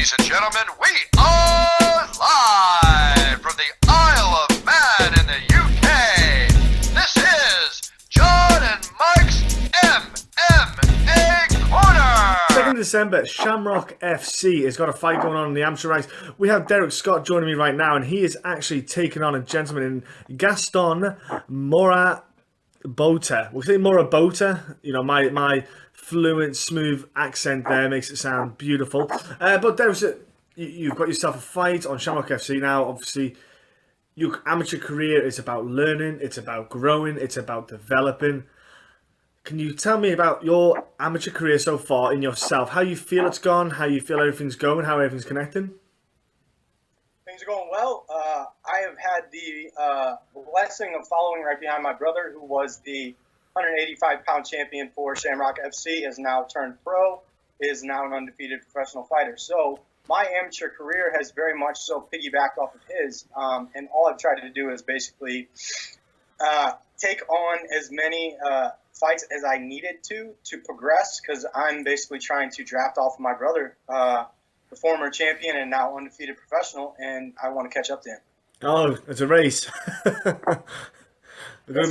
Ladies and gentlemen, we are live from the Isle of Man in the UK. This is John and Mike's MMA Corner. 2nd December, Shamrock FC has got a fight going on in the amateur ranks. We have Derik Scott joining me right now, and he is actually taking on a gentleman in Gaston Marabotto. We'll say Marabotto. You know, my fluent, smooth accent there makes it sound beautiful. But Derik, you've got yourself a fight on Shamrock FC now. Obviously, your amateur career is about learning, it's about growing, it's about developing. Can you tell me about your amateur career so far in yourself? How you feel it's gone, how you feel everything's going, how everything's connecting? Things are going well. I have had the blessing of following right behind my brother, who was the 185-pound champion for Shamrock FC, has now turned pro, is now an undefeated professional fighter. So my amateur career has very much so piggybacked off of his, and all I've tried to do is basically take on as many fights as I needed to progress, because I'm basically trying to draft off of my brother, the former champion and now undefeated professional, and I want to catch up to him. Oh, it's a race. You're gonna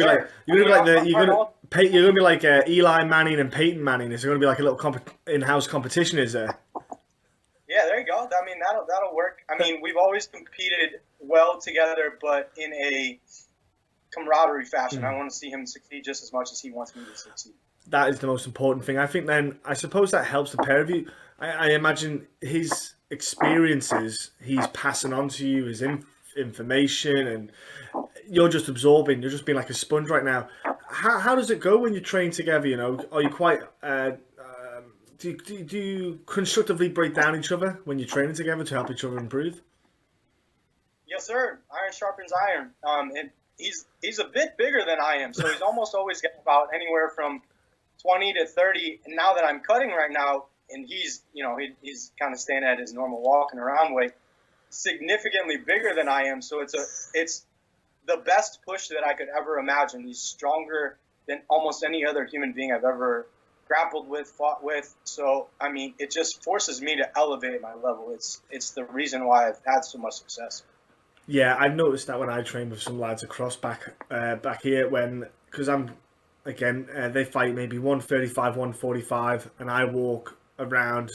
be like Eli Manning and Peyton Manning. Is there gonna be like a little in-house competition? Is there? Yeah, there you go. I mean, that'll work. I mean, we've always competed well together, but in a camaraderie fashion. I want to see him succeed just as much as he wants me to succeed. That is the most important thing. I think then, I suppose that helps the pair of you. I imagine his experiences he's passing on to you, his information, and you're just absorbing. You're just being like a sponge right now. How does it go when you train together? You know, are you quite? Do you constructively break down each other when you're training together to help each other improve? Yes, sir. Iron sharpens iron. And he's a bit bigger than I am, so he's almost always got about anywhere from 20 to 30. And now that I'm cutting right now, and he's kind of staying at his normal walking around weight, significantly bigger than I am. So it's the best push that I could ever imagine. He's stronger than almost any other human being I've ever grappled with, fought with. So, I mean, it just forces me to elevate my level. It's the reason why I've had so much success. Yeah, I've noticed that when I train with some lads across back here, because they fight maybe 135, 145, and I walk around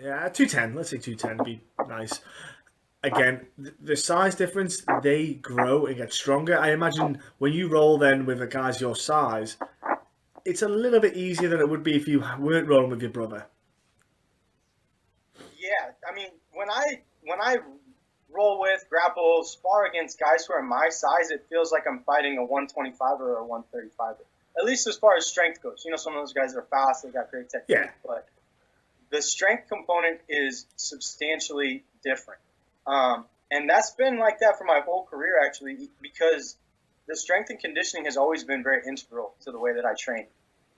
210. Let's say 210 to be nice. Again, the size difference, they grow and get stronger. I imagine when you roll then with the guys your size, it's a little bit easier than it would be if you weren't rolling with your brother. Yeah, I mean, when I roll with, grapple, spar against guys who are my size, it feels like I'm fighting a 125 or a 135. At least as far as strength goes. You know, some of those guys are fast, they got great technique. Yeah. But the strength component is substantially different. And that's been like that for my whole career, actually, because the strength and conditioning has always been very integral to the way that I train.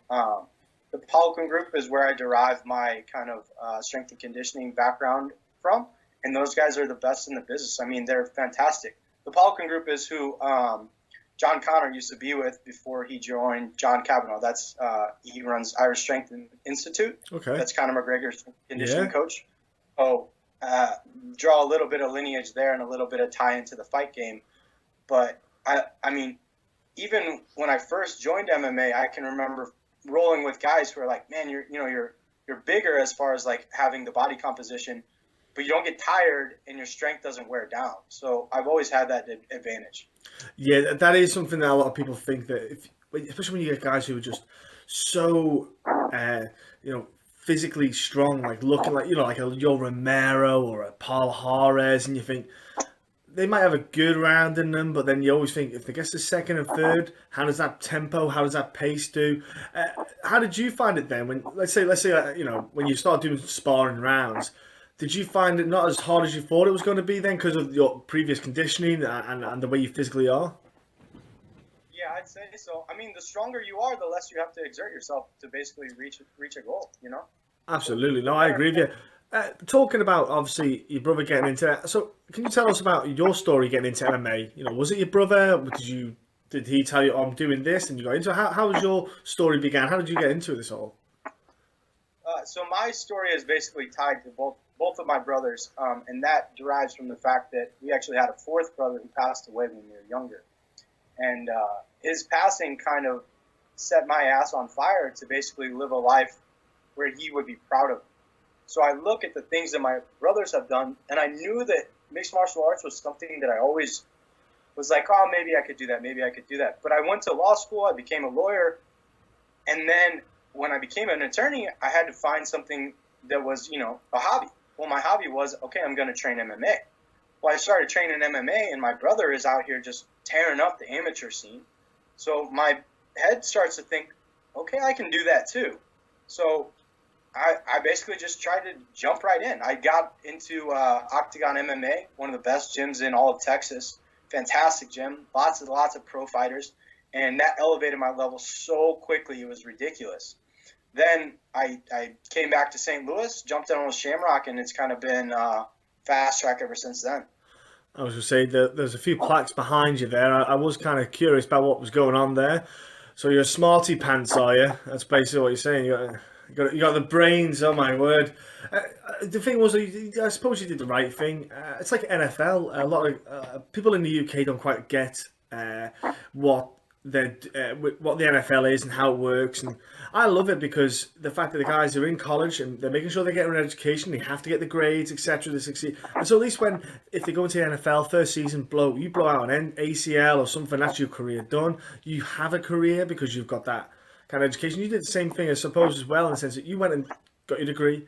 The Poliquin group is where I derive my kind of strength and conditioning background from. And those guys are the best in the business. I mean, they're fantastic. The Poliquin group is who John Connor used to be with before he joined John Cavanaugh. That's he runs Irish Strength Institute. Okay. That's Conor McGregor's conditioning coach. So draw a little bit of lineage there and a little bit of tie into the fight game. But I mean, even when I first joined MMA, I can remember rolling with guys who are like, man, you're bigger as far as like having the body composition, but you don't get tired and your strength doesn't wear down. So I've always had that advantage. Yeah, that is something that a lot of people think that, especially when you get guys who are just so, physically strong, like looking like, like a Joe Romero or a Paul Juarez, and you think they might have a good round in them, but then you always think if they get to second and third, how does that tempo, how does that pace do? How did you find it then? When let's say when you start doing sparring rounds, did you find it not as hard as you thought it was going to be then because of your previous conditioning and the way you physically are? Yeah, I'd say so. I mean, the stronger you are, the less you have to exert yourself to basically reach a goal, Absolutely. No, I agree with you. Talking about, obviously, your brother getting into that. So, can you tell us about your story getting into MMA? Was it your brother? Did he tell you, I'm doing this, and you got into it? How was your story began? How did you get into this all? So my story is basically tied to both both of my brothers, and that derives from the fact that we actually had a fourth brother who passed away when we were younger. And his passing kind of set my ass on fire to basically live a life where he would be proud of me. So I look at the things that my brothers have done, and I knew that mixed martial arts was something that I always was like, oh, maybe I could do that, maybe I could do that. But I went to law school, I became a lawyer, and then when I became an attorney, I had to find something that was, a hobby. Well, my hobby was, okay, I'm going to train MMA. Well, I started training MMA, and my brother is out here just tearing up the amateur scene. So my head starts to think, okay, I can do that too. So I basically just tried to jump right in. I got into Octagon MMA, one of the best gyms in all of Texas. Fantastic gym, lots of pro fighters, and that elevated my level so quickly it was ridiculous. Then I came back to St. Louis, jumped in on Shamrock, and it's kind of been fast track ever since then. I was going to say that there's a few plaques behind you there. I was kind of curious about what was going on there. So you're a smarty pants, are you? That's basically what you're saying. You got the brains. Oh my word! The thing was, I suppose you did the right thing. It's like NFL. A lot of people in the UK don't quite get what the NFL is and how it works. And I love it because the fact that the guys are in college and they're making sure they're getting an education, they have to get the grades, etc. to succeed. And so at least if they go into the NFL first season, you blow out an ACL or something, that's your career done. You have a career because you've got that kind of education. You did the same thing, I suppose, as well, in the sense that you went and got your degree,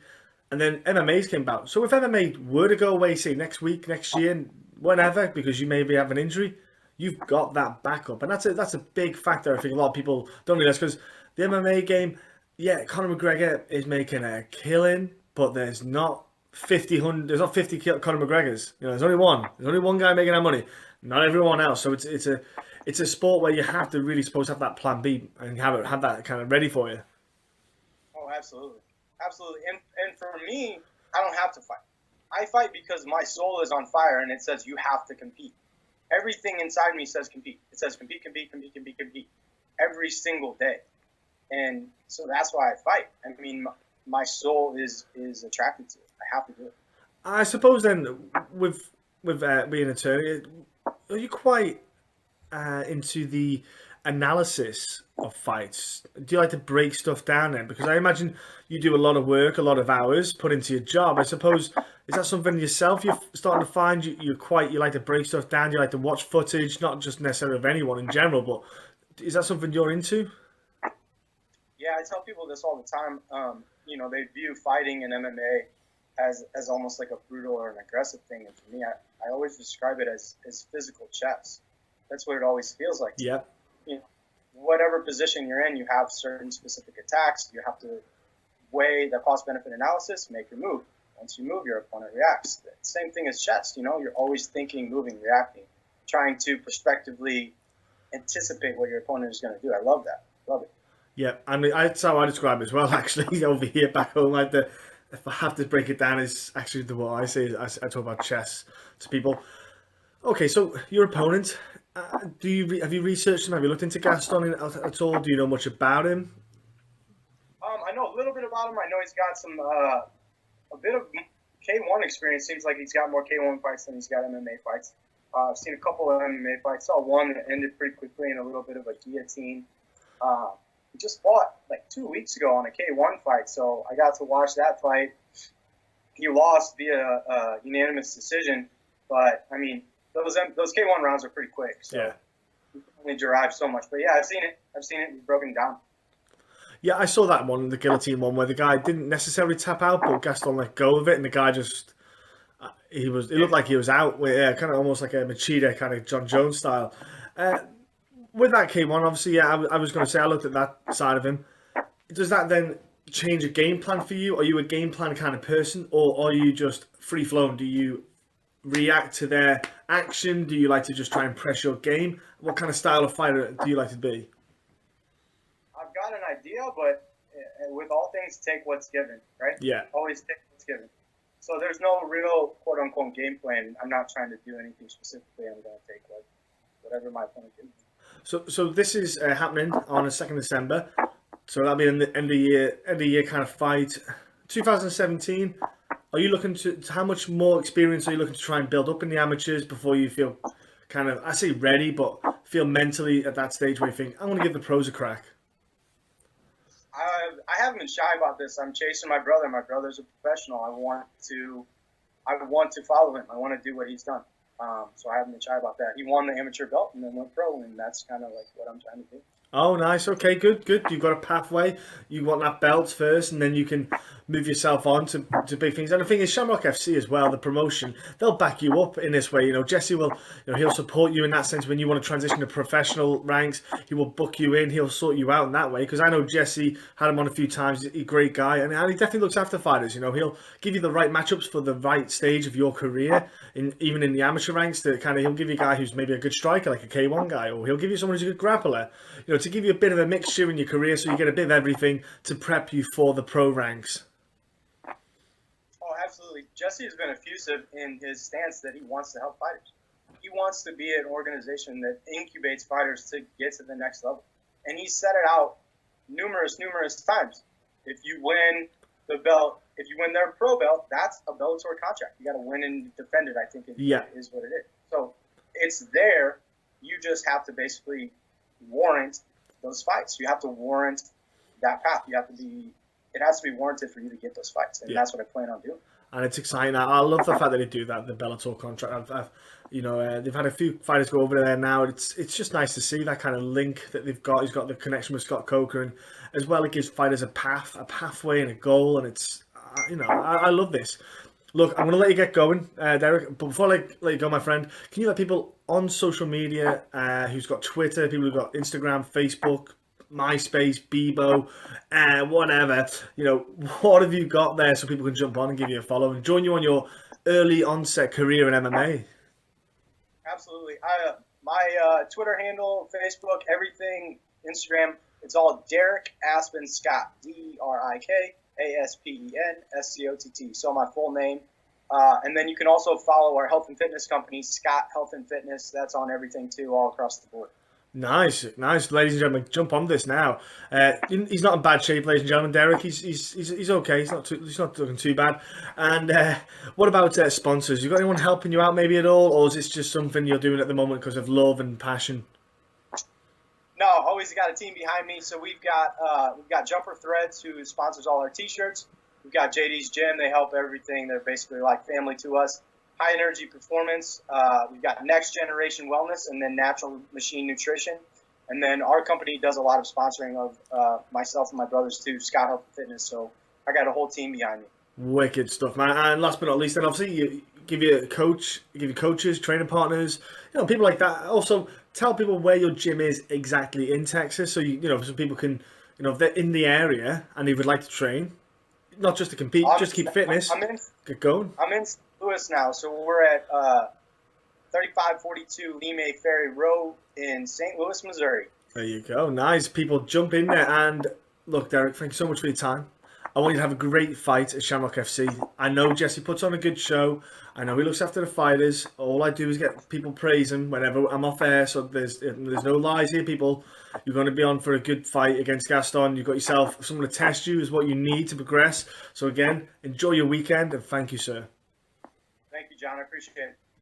and then MMA's came about. So if MMA were to go away, say next week, next year, whenever, because you maybe have an injury, you've got that backup, and that's a big factor. I think a lot of people don't realize, because the MMA game, yeah, Conor McGregor is making a killing, but there's not 50 Conor McGregors. There's only one. There's only one guy making that money. Not everyone else. So it's a sport where you have to really supposed to have that plan B and have that kind of ready for you. Oh, absolutely. And for me, I don't have to fight. I fight because my soul is on fire and it says you have to compete. Everything inside me says compete. It says compete every single day. And so that's why I fight. I mean, my soul is attracted to it. I have to do it. I suppose then, with being an attorney, are you quite into the analysis of fights? Do you like to break stuff down then? Because I imagine you do a lot of work, a lot of hours put into your job. I suppose, is that something yourself you're starting to find you like to break stuff down? Do you like to watch footage, not just necessarily of anyone in general, but is that something you're into? Yeah, I tell people this all the time. They view fighting and MMA as almost like a brutal or an aggressive thing. And for me, I always describe it as physical chess. That's what it always feels like. Yeah. Whatever position you're in, you have certain specific attacks. You have to weigh the cost-benefit analysis, make your move. Once you move, your opponent reacts. Same thing as chess. You're always thinking, moving, reacting, trying to prospectively anticipate what your opponent is going to do. I love that. Love it. Yeah, I mean, that's how I describe it as well, actually, over here back home. If I have to break it down, is actually what I say. I talk about chess to people. Okay, so your opponent, have you researched him? Have you looked into Gaston at all? Do you know much about him? I know a little bit about him. I know he's got some a bit of K1 experience. Seems like he's got more K1 fights than he's got MMA fights. I've seen a couple of MMA fights. Saw one that ended pretty quickly in a little bit of a guillotine. He just fought like 2 weeks ago on a K1 fight, so I got to watch that fight. He lost via unanimous decision, but I mean, those K1 rounds are pretty quick, so yeah, you can only derive so much. But yeah, I've seen it. He's broken down. Yeah, I saw that one, the guillotine one, where the guy didn't necessarily tap out, but Gaston let go of it, and the guy just it looked like he was out. Yeah, kind of almost like a Machida, kind of John Jones style. With that K1, obviously, yeah, I was going to say I looked at that side of him. Does that then change a game plan for you? Are you a game plan kind of person, or are you just free flowing? Do you react to their action? Do you like to just try and press your game? What kind of style of fighter do you like to be? I've got an idea, but with all things, take what's given, right? Yeah. Always take what's given. So there's no real quote unquote game plan. I'm not trying to do anything specifically. I'm going to take whatever my opponent gives me. So this is happening on the 2nd of December. So that'll be in the end of year kind of fight. 2017. Are you looking to how much more experience are you looking to try and build up in the amateurs before you feel kind of, I say ready, but feel mentally at that stage where you think, I'm going to give the pros a crack? I haven't been shy about this. I'm chasing my brother. My brother's a professional. I want to follow him. I want to do what he's done. So I haven't been shy about that. He won the amateur belt and then went pro, and that's kind of like what I'm trying to do. Oh, nice. Okay, good. You've got a pathway. You want that belt first, and then you can move yourself on to big things. And the thing is, Shamrock FC as well, the promotion, they'll back you up in this way. You know, Jesse will, he'll support you in that sense when you want to transition to professional ranks. He will book you in. He'll sort you out in that way. Because I know Jesse had him on a few times. He's a great guy, and he definitely looks after fighters. You know, he'll give you the right matchups for the right stage of your career, even in the amateur ranks. He'll give you a guy who's maybe a good striker, like a K1 guy, or he'll give you someone who's a good grappler. You know, to give you a bit of a mixture in your career, so you get a bit of everything to prep you for the pro ranks. Oh, absolutely. Jesse has been effusive in his stance that he wants to help fighters. He wants to be an organization that incubates fighters to get to the next level. And he set it out numerous times. If you win the belt, if you win their pro belt, that's a Bellator contract. You got to win and defend it, I think is what it is. So it's there. You just have to basically warrant those fights. You have to warrant that path. It has to be warranted for you to get those fights, and that's what I plan on doing. And it's exciting. I love the fact that they do that, the Bellator contract. They've had a few fighters go over there now. It's just nice to see that kind of link that they've got. He's got the connection with Scott Coker, and as well, it gives fighters a pathway, and a goal. And it's, I love this. Look, I'm going to let you get going, Derik. But before I let you go, my friend, can you let people on social media who's got Twitter, people who've got Instagram, Facebook, MySpace, Bebo, whatever, what have you got there so people can jump on and give you a follow and join you on your early onset career in MMA? Absolutely. My Twitter handle, Facebook, everything, Instagram, it's all Derik Scott, DerikAspenScott. So my full name. And then you can also follow our health and fitness company, Scott Health and Fitness. That's on everything too, all across the board. Nice, ladies and gentlemen. Jump on this now. He's not in bad shape, ladies and gentlemen. Derik, he's okay. He's not looking too bad. And what about sponsors? You got anyone helping you out maybe at all, or is this just something you're doing at the moment because of love and passion? No, always got a team behind me. So we've got Jumper Threads, who sponsors all our T-shirts. We've got JD's Gym. They help everything. They're basically like family to us. High Energy Performance. We've got Next Generation Wellness, and then Natural Machine Nutrition. And then our company does a lot of sponsoring of myself and my brothers too, Scott Health and Fitness. So I got a whole team behind me. Wicked stuff, man. And last but not least, then obviously you give you coaches, training partners, people like that. Also, tell people where your gym is exactly in Texas, so so people can, if they're in the area and they would like to train, not just to compete, just keep fitness. Get going. I'm in St. Louis now, so we're at 3542 Lime Ferry Road in St. Louis, Missouri. There you go. Nice. People jump in there. And look, Derik, thank you so much for your time. I want you to have a great fight at Shamrock FC. I know Jesse puts on a good show. I know he looks after the fighters. All I do is get people praising whenever I'm off air. So there's no lies here, people. You're going to be on for a good fight against Gaston. You've got yourself someone to test you is what you need to progress. So again, enjoy your weekend and thank you, sir. Thank you, John. I appreciate it.